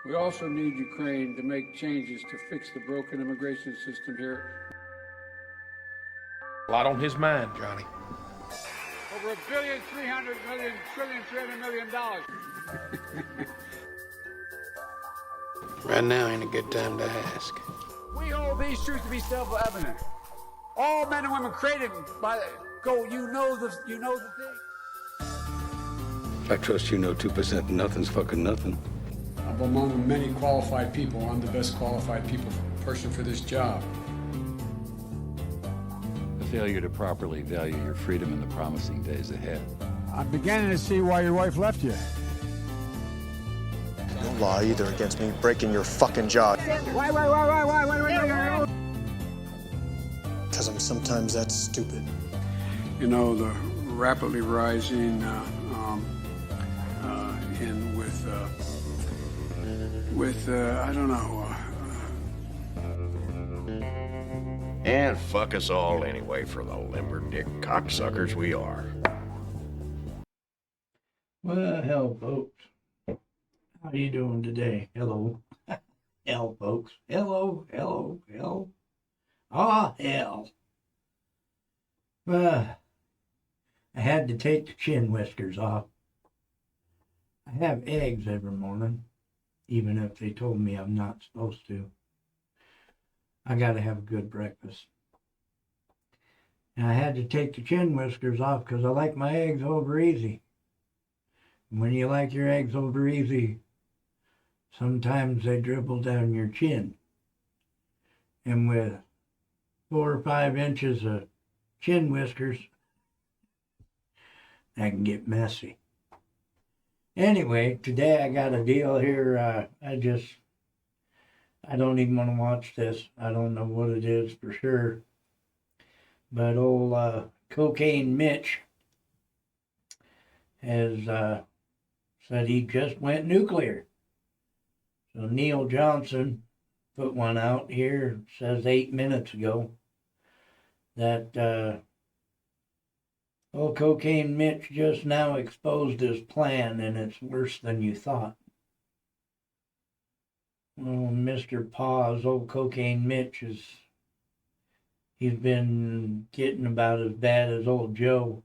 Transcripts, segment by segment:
We also need Ukraine to make changes to fix the broken immigration system here. A lot on his mind, Johnny. Over $1.3 billion dollars. Right now ain't a good time to ask. We hold these truths to be self-evident. All men and women created by the you know the thing. I trust you know 2% nothing's fucking nothing. I'm among many qualified people. I'm the best qualified person for this job. The failure to properly value your freedom in the promising days ahead. I'm beginning to see why your wife left you. No law either against me breaking your fucking jaw. Why? Because I'm sometimes that stupid. You know, the rapidly rising I don't know. And fuck us all anyway for the limber dick cocksuckers we are. Well, hell, folks. How you doing today? Hello. Hell, folks. Hello, hello, hell. Ah, hell. I had to take the chin whiskers off. I have eggs every morning, even if they told me I'm not supposed to. I gotta have a good breakfast. And I had to take the chin whiskers off because I like my eggs over easy. And when you like your eggs over easy, sometimes they dribble down your chin. And with 4 or 5 inches of chin whiskers, that can get messy. Anyway, today I got a deal here. I don't even want to watch this. I don't know what it is for sure. But old Cocaine Mitch has said he just went nuclear. So Neil Johnson put one out here, says 8 minutes ago, that old Cocaine Mitch just now exposed his plan, and it's worse than you thought. Well, Mr. Paws, old Cocaine Mitch, he's been getting about as bad as old Joe.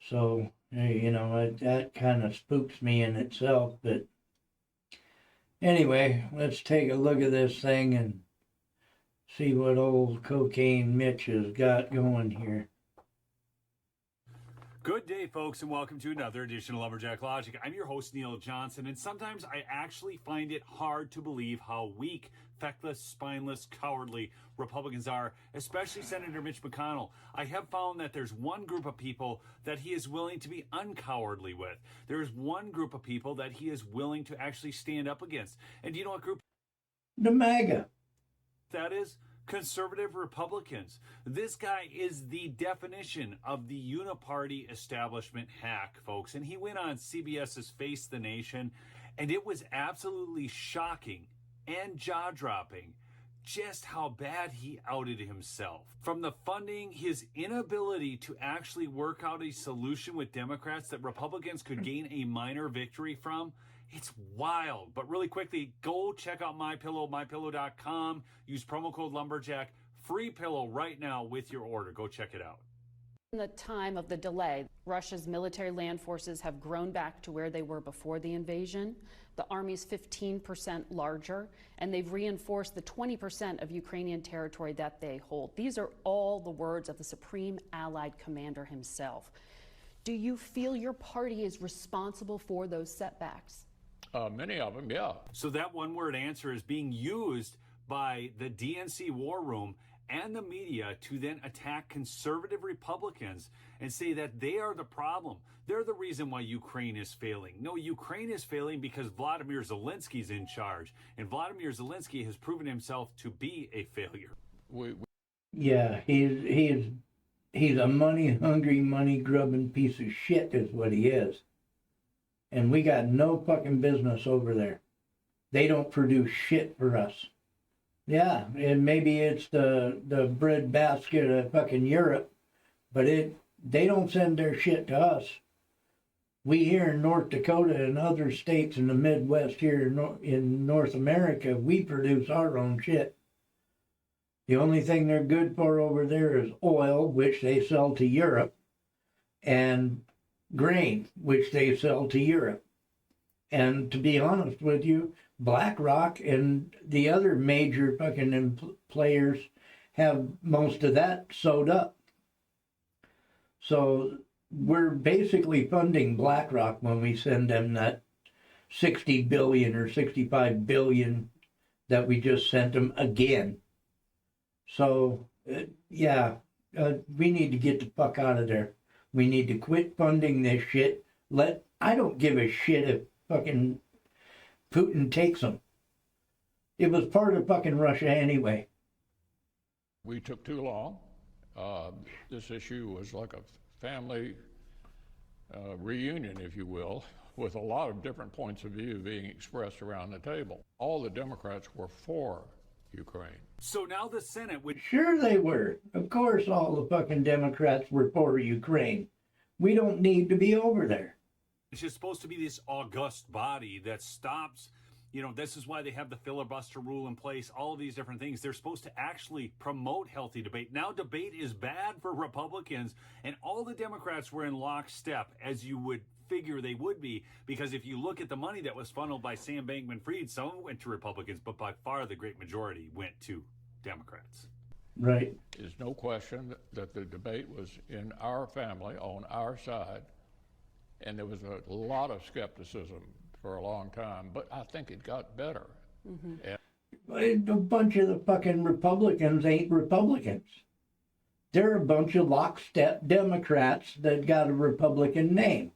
So, you know, that kind of spooks me in itself. But anyway, let's take a look at this thing and see what old Cocaine Mitch has got going here. Good day, folks, and welcome to another edition of Lumberjack Logic. I'm your host, Neil Johnson, and sometimes I actually find it hard to believe how weak, feckless, spineless, cowardly Republicans are, especially Senator Mitch McConnell. I have found that there's one group of people that he is willing to be uncowardly with. There's one group of people that he is willing to actually stand up against. And do you know what group? The MAGA. That is? Conservative Republicans. This guy is the definition of the uniparty establishment hack, folks. And he went on CBS's Face the Nation, and it was absolutely shocking and jaw-dropping just how bad he outed himself. From the funding, his inability to actually work out a solution with Democrats that Republicans could gain a minor victory from, it's wild. But really quickly, go check out MyPillow, mypillow.com. Use promo code Lumberjack. Free pillow right now with your order. Go check it out. In the time of the delay, Russia's military land forces have grown back to where they were before the invasion. The army's 15% larger, and they've reinforced the 20% of Ukrainian territory that they hold. These are all the words of the Supreme Allied Commander himself. Do you feel your party is responsible for those setbacks? Many of them, yeah. So that one-word answer is being used by the DNC war room and the media to then attack conservative Republicans and say that they are the problem. They're the reason why Ukraine is failing. No, Ukraine is failing because Vladimir Zelensky's in charge, and Vladimir Zelensky has proven himself to be a failure. Yeah, he's a money-hungry, money-grubbing piece of shit is what he is. And we got no fucking business over there. They don't produce shit for us. Yeah, and maybe it's the breadbasket of fucking Europe, but they don't send their shit to us. We here in North Dakota and other states in the Midwest here in North America, we produce our own shit. The only thing they're good for over there is oil, which they sell to Europe, and grain, which they sell to Europe. And to be honest with you, BlackRock and the other major fucking players have most of that sewed up. So we're basically funding BlackRock when we send them that 60 billion or 65 billion that we just sent them again. So, we need to get the fuck out of there. We need to quit funding this shit. I don't give a shit if fucking Putin takes them. It was part of fucking Russia anyway. We took too long. This issue was like a family reunion, if you will, with a lot of different points of view being expressed around the table. All the Democrats were for Ukraine. So now the Senate would... Sure they were. Of course all the fucking Democrats were for Ukraine. We don't need to be over there. It's just supposed to be this august body that stops, this is why they have the filibuster rule in place, all of these different things. They're supposed to actually promote healthy debate. Now debate is bad for Republicans, and all the Democrats were in lockstep, as you would figure they would be, because if you look at the money that was funneled by Sam Bankman-Fried, some went to Republicans, but by far the great majority went to Democrats. Right. There's no question that the debate was in our family, on our side, and there was a lot of skepticism for a long time, but I think it got better. A bunch of the fucking Republicans ain't Republicans. They're a bunch of lockstep Democrats that got a Republican name.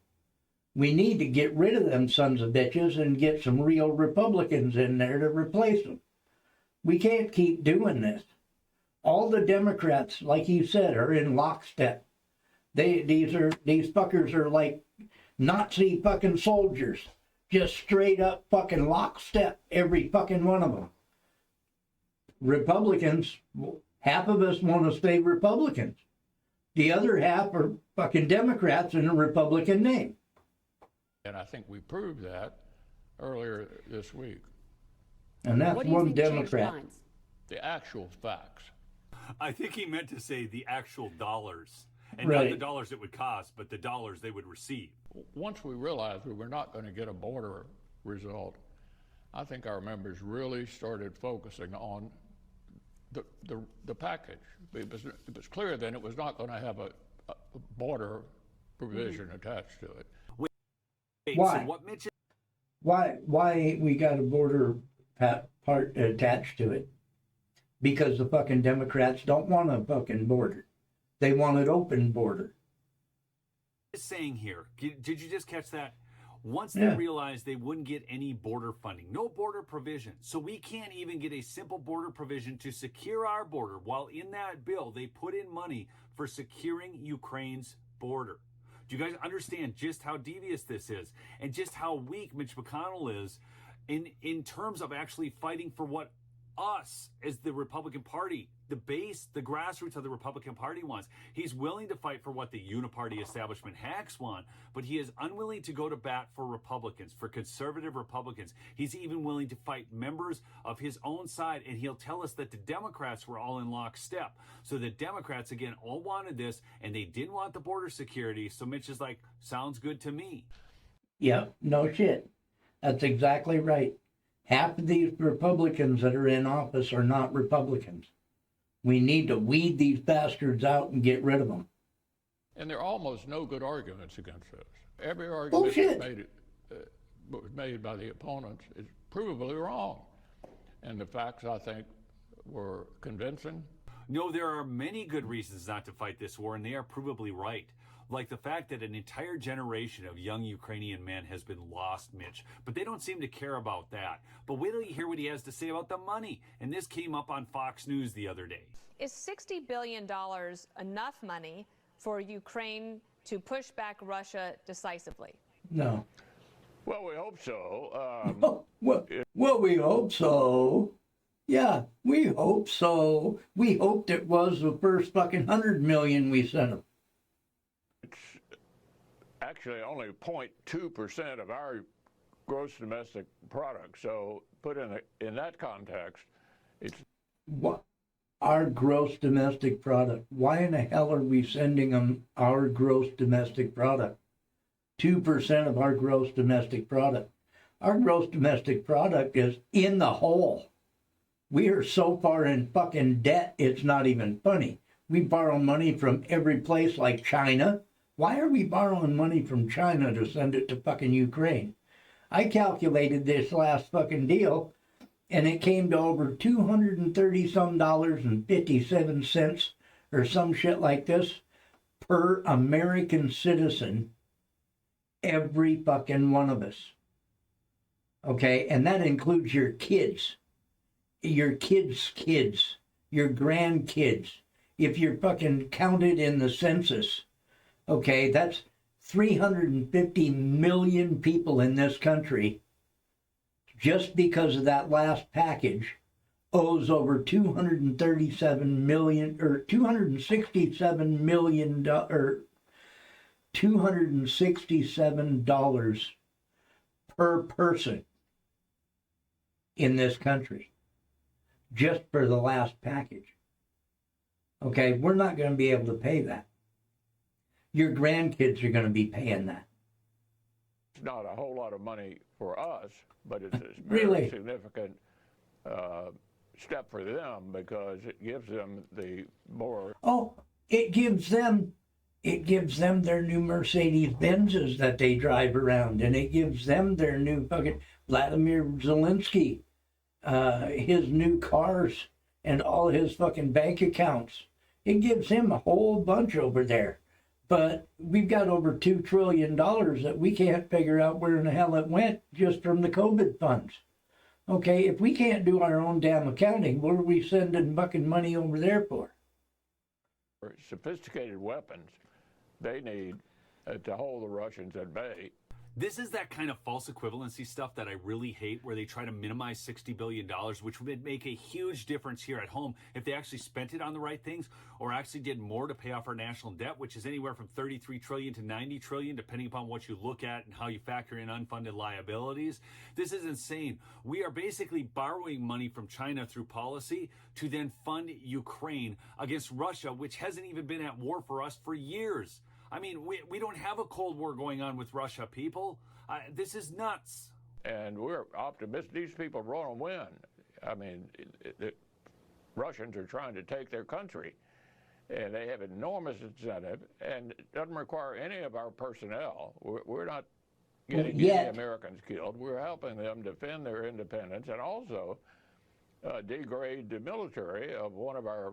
We need to get rid of them sons of bitches and get some real Republicans in there to replace them. We can't keep doing this. All the Democrats, like you said, are in lockstep. These fuckers are like Nazi fucking soldiers. Just straight up fucking lockstep, every fucking one of them. Republicans, half of us want to stay Republicans. The other half are fucking Democrats in a Republican name. And I think we proved that earlier this week. And that's one Democrat. The actual facts. I think he meant to say the actual dollars. And right. Not the dollars it would cost, but the dollars they would receive. Once we realized we were not going to get a border result, I think our members really started focusing on the package. It was clear then it was not going to have a border provision attached to it. Why? So what Mitch... Why ain't we got a border part attached to it? Because the fucking Democrats don't want a fucking border. They want an open border. Saying here, did you just catch that? Once they realized they wouldn't get any border funding, no border provision. So we can't even get a simple border provision to secure our border. While in that bill, they put in money for securing Ukraine's border. Do you guys understand just how devious this is and just how weak Mitch McConnell is in terms of actually fighting for what us as the Republican Party, the base, the grassroots of the Republican Party wants? He's willing to fight for what the uniparty establishment hacks want, but he is unwilling to go to bat for Republicans, for conservative Republicans. He's even willing to fight members of his own side, and he'll tell us that the Democrats were all in lockstep. So the Democrats, again, all wanted this, and they didn't want the border security, so Mitch is like, sounds good to me. Yeah, no shit. That's exactly right. Half of these Republicans that are in office are not Republicans. We need to weed these bastards out and get rid of them. And there are almost no good arguments against this. Every argument that was made by the opponents is provably wrong. And the facts, I think, were convincing. No, there are many good reasons not to fight this war, and they are provably right. Like the fact that an entire generation of young Ukrainian men has been lost, Mitch. But they don't seem to care about that. But wait till you hear what he has to say about the money. And this came up on Fox News the other day. Is $60 billion enough money for Ukraine to push back Russia decisively? No. Well, we hope so. Well, we hope so. Yeah, we hope so. We hoped it was the first fucking 100 million we sent them. actually only 0.2% of our gross domestic product. So put in that context, it's What? Our gross domestic product. Why in the hell are we sending them our gross domestic product? 2% of our gross domestic product. Our gross domestic product is in the hole. We are so far in fucking debt, it's not even funny. We borrow money from every place like China. Why are we borrowing money from China to send it to fucking Ukraine? I calculated this last fucking deal, and it came to over $230 some dollars and 57 cents or some shit like this per American citizen, every fucking one of us. Okay, and that includes your kids, your kids, your grandkids. If you're fucking counted in the census, okay, that's 350 million people in this country, just because of that last package, owes over $237 million or $267 million or $267 per person in this country, just for the last package. Okay, we're not going to be able to pay that. Your grandkids are going to be paying that. It's not a whole lot of money for us, but it's a Really? very significant step for them because it gives them the more. Oh, it gives them their new Mercedes Benzes that they drive around, and it gives them their new fucking Vladimir Zelensky, his new cars and all his fucking bank accounts. It gives him a whole bunch over there. But we've got over $2 trillion that we can't figure out where in the hell it went just from the COVID funds. Okay, if we can't do our own damn accounting, what are we sending fucking money over there for? Sophisticated weapons they need to hold the Russians at bay. This is that kind of false equivalency stuff that I really hate, where they try to minimize $60 billion, which would make a huge difference here at home if they actually spent it on the right things or actually did more to pay off our national debt, which is anywhere from $33 trillion to $90 trillion, depending upon what you look at and how you factor in unfunded liabilities. This is insane. We are basically borrowing money from China through policy to then fund Ukraine against Russia, which hasn't even been at war for us for years. I mean, we don't have a Cold War going on with Russia, people. This is nuts. And we're optimistic these people are going to win. I mean, the Russians are trying to take their country, and they have enormous incentive, and it doesn't require any of our personnel. We're not getting any Americans killed. We're helping them defend their independence and also degrade the military of one of our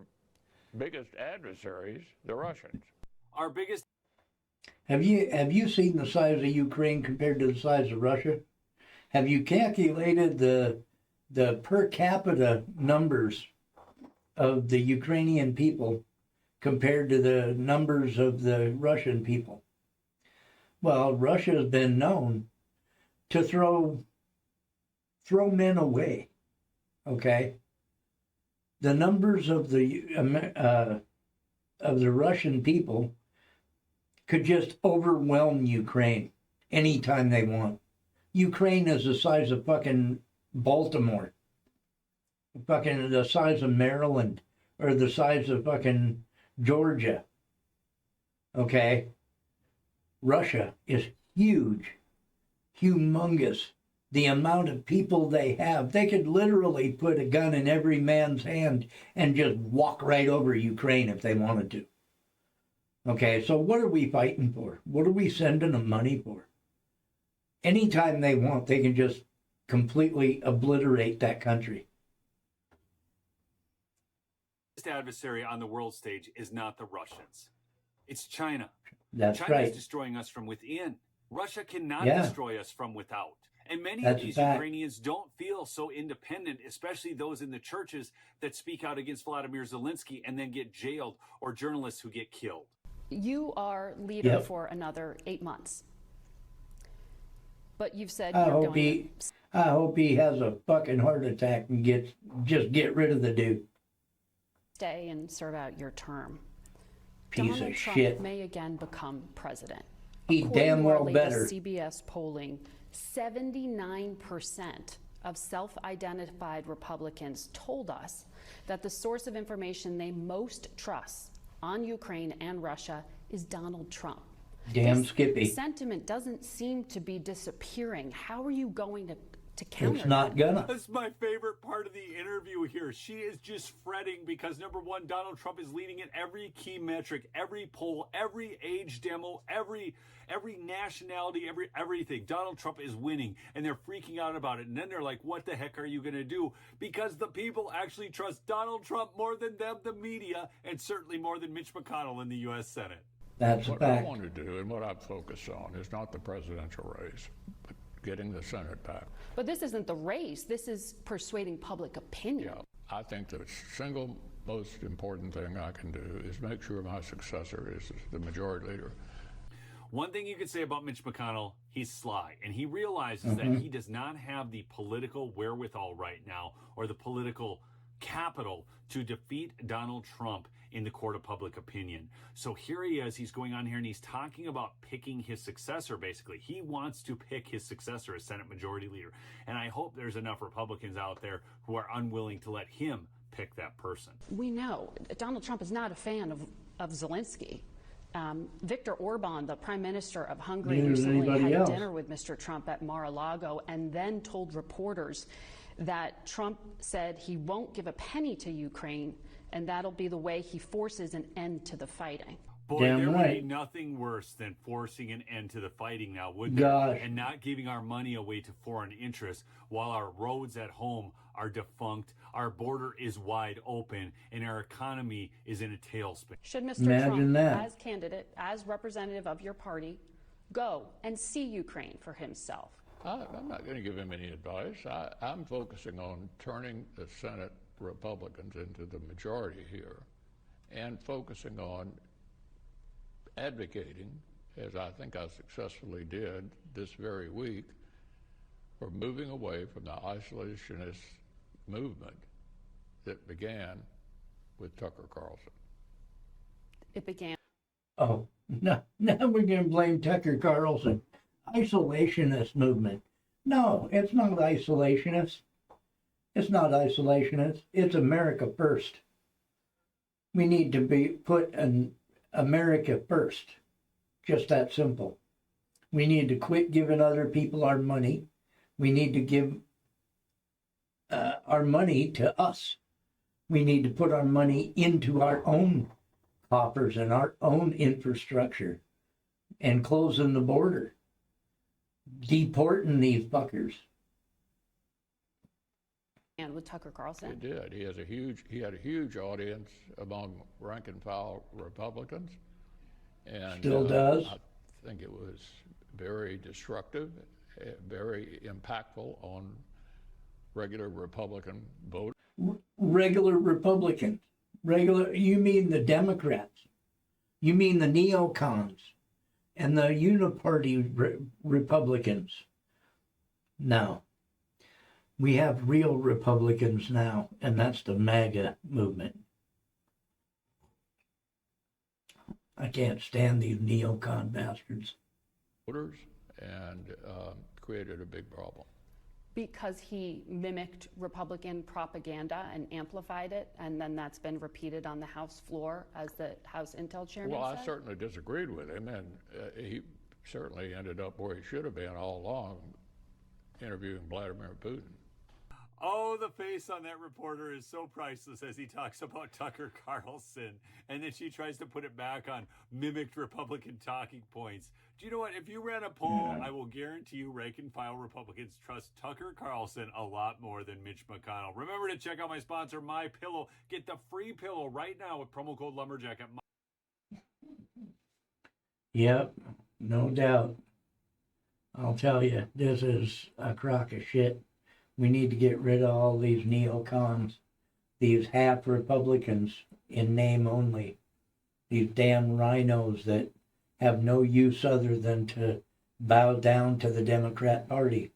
biggest adversaries, the Russians. Our biggest. Have you seen the size of Ukraine compared to the size of Russia? Have you calculated the per capita numbers of the Ukrainian people compared to the numbers of the Russian people? Well, Russia has been known to throw men away. Okay, the numbers of the Russian people could just overwhelm Ukraine anytime they want. Ukraine is the size of fucking Baltimore, fucking the size of Maryland, or the size of fucking Georgia. Okay? Russia is huge, humongous. The amount of people they have, they could literally put a gun in every man's hand and just walk right over Ukraine if they wanted to. Okay, so what are we fighting for? What are we sending them money for? Anytime they want, they can just completely obliterate that country. The adversary on the world stage is not the Russians. It's China. That's China right. is destroying us from within. Russia cannot destroy us from without. And many of these Ukrainians don't feel so independent, especially those in the churches that speak out against Vladimir Zelensky and then get jailed, or journalists who get killed. You are leader for another 8 months. But you've said I you're hope he has a fucking heart attack and just get rid of the dude. Stay and serve out your term. Piece Donald of Trump shit. may again become president. He According damn to our well latest better. CBS polling, 79% of self-identified Republicans told us that the source of information they most trust on Ukraine and Russia is Donald Trump. Damn This Skippy. sentiment doesn't seem to be disappearing. How are you going to counter It's not that? gonna. That's my favorite part of the interview here. She is just fretting because, number one, Donald Trump is leading in every key metric, every poll, every age demo, every nationality, everything. Donald Trump is winning, and they're freaking out about it. And then they're like, what the heck are you going to do? Because the people actually trust Donald Trump more than them, the media, and certainly more than Mitch McConnell in the U.S. Senate. That's a What I fact. want to do and what I'm focused on is not the presidential race, but getting the Senate back. But this isn't the race. This is persuading public opinion. Yeah, I think the single most important thing I can do is make sure my successor is the majority leader. One thing you could say about Mitch McConnell, he's sly, and he realizes that he does not have the political wherewithal right now or the political capital to defeat Donald Trump in the court of public opinion. So here he is, he's going on here and he's talking about picking his successor, basically. He wants to pick his successor as Senate Majority Leader. And I hope there's enough Republicans out there who are unwilling to let him pick that person. We know Donald Trump is not a fan of Zelensky. Viktor Orban, the prime minister of Hungary, Neither is recently anybody had else. dinner with Mr. Trump at Mar-a-Lago and then told reporters that Trump said he won't give a penny to Ukraine, and that'll be the way he forces an end to the fighting. Boy, Damn there would right. be nothing worse than forcing an end to the fighting now, would there? Gosh. And not giving our money away to foreign interests while our roads at home are defunct, our border is wide open, and our economy is in a tailspin. Should Mr. Imagine Trump, that. as candidate, as representative of your party, go and see Ukraine for himself? I'm not going to give him any advice. I'm focusing on turning the Senate Republicans into the majority here and focusing on advocating, as I think I successfully did this very week, for moving away from the isolationist movement that began with Tucker Carlson. It began. Oh, no, now we're going to blame Tucker Carlson. Isolationist movement. No, it's not isolationist. It's not isolationist. It's America first. We need to put an America first. Just that simple. We need to quit giving other people our money. We need to give our money to us. We need to put our money into our own coffers and our own infrastructure and closing the border. Deporting these fuckers. And with Tucker Carlson. It did. He had a huge audience among rank and file Republicans, and Still does. I think it was very destructive, very impactful on regular Republican voters. Regular Republicans. You mean the Democrats. You mean the neocons and the uniparty Republicans. No. We have real Republicans now, and that's the MAGA movement. I can't stand these neocon bastards. And created a big problem. Because he mimicked Republican propaganda and amplified it, and then that's been repeated on the House floor, as the House Intel chairman Well, said? I certainly disagreed with him, and he certainly ended up where he should have been all along, interviewing Vladimir Putin. Oh, the face on that reporter is so priceless as he talks about Tucker Carlson, and then she tries to put it back on mimicked Republican talking points. Do you know what? If you ran a poll, I will guarantee you rank and file Republicans trust Tucker Carlson a lot more than Mitch McConnell. Remember to check out my sponsor, My Pillow. Get the free pillow right now with promo code Lumberjack at Yep, no doubt. I'll tell you, this is a crock of shit. We need to get rid of all these neocons, these half Republicans in name only, these damn rhinos that have no use other than to bow down to the Democrat Party.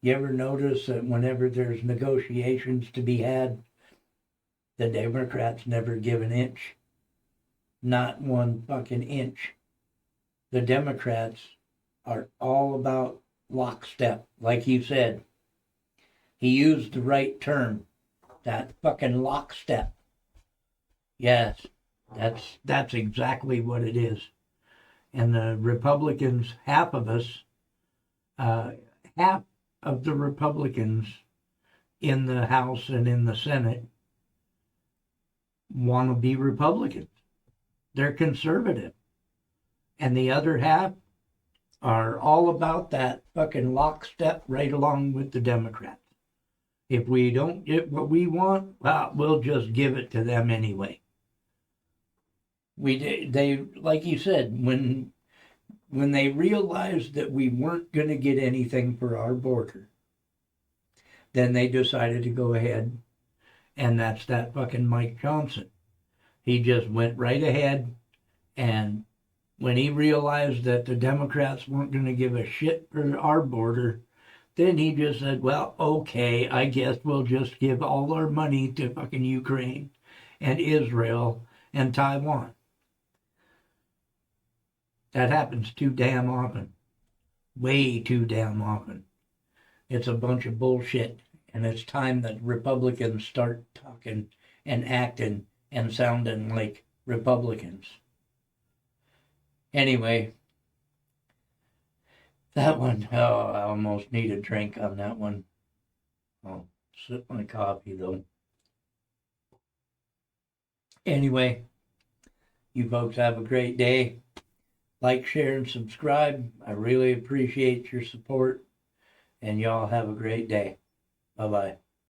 You ever notice that whenever there's negotiations to be had, the Democrats never give an inch? Not one fucking inch. the Democrats are all about lockstep, like you said. He used the right term, that fucking lockstep. Yes, that's exactly what it is. And the Republicans, half of the Republicans in the House and in the Senate want to be Republicans. They're conservative. And the other half are all about that fucking lockstep right along with the Democrats. If we don't get what we want, well, we'll just give it to them anyway. They like you said, when they realized that we weren't going to get anything for our border, then they decided to go ahead, and that's that fucking Mike Johnson. He just went right ahead, and when he realized that the Democrats weren't going to give a shit for our border, then he just said, well, okay, I guess we'll just give all our money to fucking Ukraine and Israel and Taiwan. That happens too damn often. Way too damn often. It's a bunch of bullshit, and it's time that Republicans start talking and acting and sounding like Republicans. Anyway, that one, oh, I almost need a drink on that one. I'll sip my coffee though. Anyway, you folks have a great day. Like, share, and subscribe. I really appreciate your support. And y'all have a great day. Bye-bye.